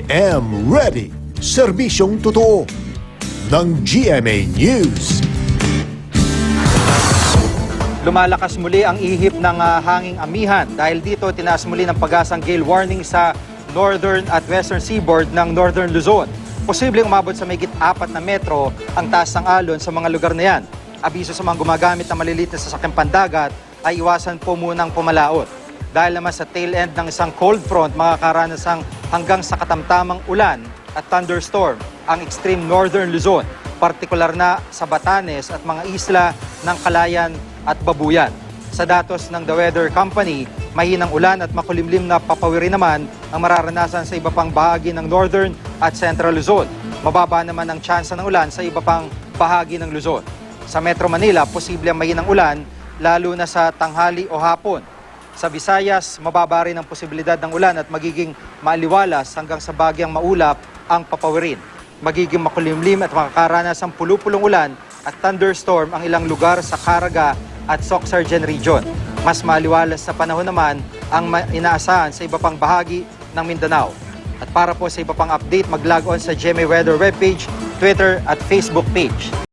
GM Ready. Serbisyong totoo ng GMA News. Lumalakas muli ang ihip ng hanging amihan. Dahil dito, tinaas muli ng pag-asang gale warning sa northern at western seaboard ng northern Luzon. Posibleng umabot sa mahigit 4 na metro ang taas ng alon sa mga lugar na yan. Abiso sa mga gumagamit ng maliliit na sasakyang pandagat ay iwasan po munang pumalaot. Dahil naman sa tail end ng isang cold front, makakaranasang hanggang sa katamtamang ulan at thunderstorm ang extreme northern Luzon, partikular na sa Batanes at mga isla ng Calayan at Babuyan. Sa datos ng The Weather Company, mahinang ulan at makulimlim na papawiri naman ang mararanasan sa iba pang bahagi ng northern at central Luzon. Mababa naman ang tsansa ng ulan sa iba pang bahagi ng Luzon. Sa Metro Manila, posible ang mahinang ulan lalo na sa tanghali o hapon. Sa Visayas, mababa rin ang posibilidad ng ulan at magiging maaliwalas hanggang sa bagyang maulap ang papawirin. Magiging makulimlim at makakaranas ng pulupulong ulan at thunderstorm ang ilang lugar sa Caraga at Soc-Sargen Region. Mas maaliwalas sa panahon naman ang inaasahan sa iba pang bahagi ng Mindanao. At para po sa iba pang update, mag-log on sa GMA Weather webpage, Twitter at Facebook page.